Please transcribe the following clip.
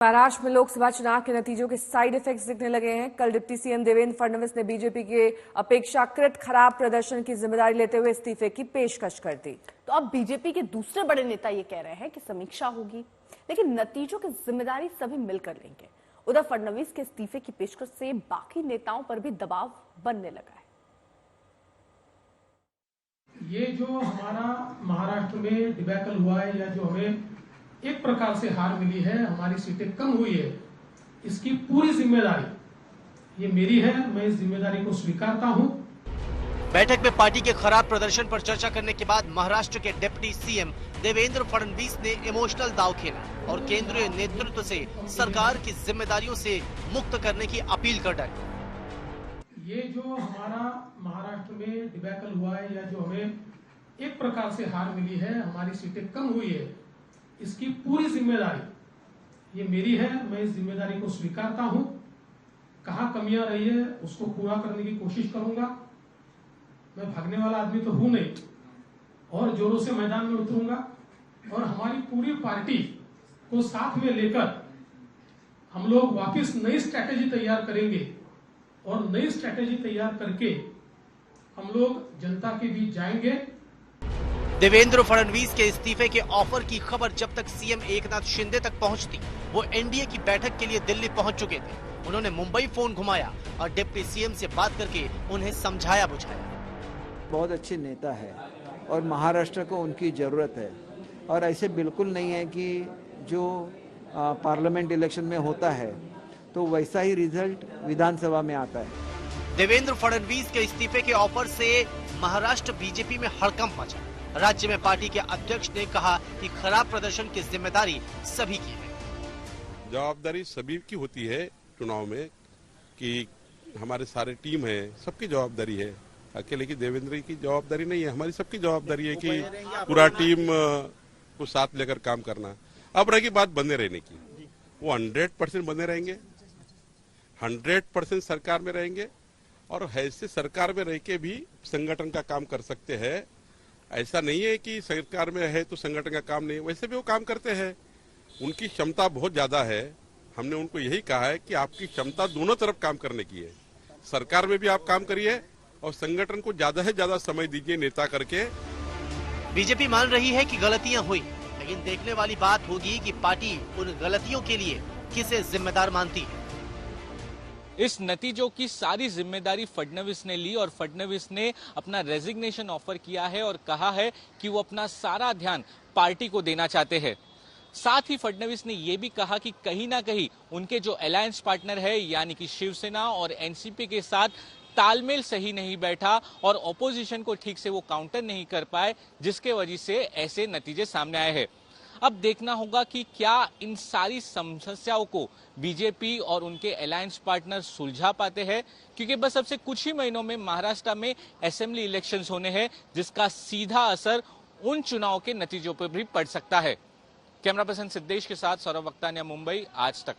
महाराष्ट्र में लोकसभा चुनाव के नतीजों के साइड इफेक्ट्स दिखने लगे हैं। कल डिप्टी सीएम देवेंद्र फडणवीस ने बीजेपी के अपेक्षाकृत खराब प्रदर्शन की जिम्मेदारी लेते हुए इस्तीफे की पेशकश कर दी। तो अब बीजेपी के दूसरे बड़े नेता ये कह रहे हैं कि समीक्षा होगी, लेकिन नतीजों की जिम्मेदारी सभी मिलकर लेंगे। उधर फडणवीस के इस्तीफे की पेशकश से बाकी नेताओं पर भी दबाव बनने लगा है। ये जो हमारा महाराष्ट्र में डिबैकल हुआ है, या जो हमें एक प्रकार से हार मिली है, हमारी सीटें कम हुई है, इसकी पूरी जिम्मेदारी ये मेरी है। मैं इस जिम्मेदारी को स्वीकारता हूं। बैठक में पार्टी के खराब प्रदर्शन पर चर्चा करने के बाद महाराष्ट्र के डिप्टी सीएम देवेंद्र फडणवीस ने इमोशनल दांव खेला और केंद्रीय नेतृत्व से सरकार की जिम्मेदारियों से मुक्त करने की अपील कर डाली। ये जो हमारा महाराष्ट्र में डिबैकल हुआ है, या जो हमें एक प्रकार से हार मिली है, हमारी सीटें कम हुई है, इसकी पूरी जिम्मेदारी ये मेरी है। मैं इस जिम्मेदारी को स्वीकारता हूं। कहां कमियां रही है उसको पूरा करने की कोशिश करूंगा। मैं भागने वाला आदमी तो हूं नहीं, और जोरों से मैदान में उतरूंगा और हमारी पूरी पार्टी को साथ में लेकर हम लोग वापस नई स्ट्रैटेजी तैयार करेंगे, और नई स्ट्रैटेजी तैयार करके हम लोग जनता के बीच जाएंगे। देवेंद्र फडणवीस के इस्तीफे के ऑफर की खबर जब तक सीएम एकनाथ शिंदे तक पहुंचती, वो एनडीए की बैठक के लिए दिल्ली पहुंच चुके थे। उन्होंने मुंबई फोन घुमाया और डिप्टी सीएम से बात करके उन्हें समझाया बुझाया। बहुत अच्छे नेता है और महाराष्ट्र को उनकी जरूरत है, और ऐसे बिल्कुल नहीं है कि जो पार्लियामेंट इलेक्शन में होता है तो वैसा ही रिजल्ट विधानसभा में आता है। देवेंद्र फडणवीस के इस्तीफे के ऑफर से महाराष्ट्र बीजेपी में हड़कंप मचा। राज्य में पार्टी के अध्यक्ष ने कहा कि खराब प्रदर्शन की जिम्मेदारी सभी की है। जवाबदारी सभी की होती है चुनाव में, कि हमारे सारे टीम है, सबकी जवाबदारी है। अकेले की देवेंद्र की जवाबदारी नहीं है, हमारी सबकी जवाबदारी है कि पूरा टीम को साथ लेकर काम करना। अब रही बात बने रहने की, वो 100% बने रहेंगे, 100% सरकार में रहेंगे, और ऐसे सरकार में रह के भी संगठन का काम कर सकते हैं। ऐसा नहीं है कि सरकार में है तो संगठन का काम नहीं, वैसे भी वो काम करते हैं। उनकी क्षमता बहुत ज्यादा है। हमने उनको यही कहा है कि आपकी क्षमता दोनों तरफ काम करने की है। सरकार में भी आप काम करिए और संगठन को ज्यादा से ज्यादा समय दीजिए नेता करके। बीजेपी मान रही है कि गलतियां हुई, लेकिन देखने वाली बात होगी कि पार्टी उन गलतियों के लिए किसे जिम्मेदार मानती है। इस नतीजों की सारी जिम्मेदारी फडणवीस ने ली और फडणवीस ने अपना रेजिग्नेशन ऑफर किया है और कहा है कि वो अपना सारा ध्यान पार्टी को देना चाहते हैं। साथ ही फडणवीस ने यह भी कहा कि कहीं ना कहीं उनके जो अलायंस पार्टनर है, यानी कि शिवसेना और एनसीपी के साथ तालमेल सही नहीं बैठा और ऑपोजिशन को ठीक से वो काउंटर नहीं कर पाए, जिसके वजह से ऐसे नतीजे सामने आए हैं। अब देखना होगा कि क्या इन सारी समस्याओं को बीजेपी और उनके अलायंस पार्टनर सुलझा पाते हैं, क्योंकि बस अब से कुछ ही महीनों में महाराष्ट्र में असेंबली इलेक्शंस होने हैं, जिसका सीधा असर उन चुनाव के नतीजों पर भी पड़ सकता है। कैमरा पर्सन सिद्धेश के साथ सौरभ वक्तानिया, मुंबई, आज तक।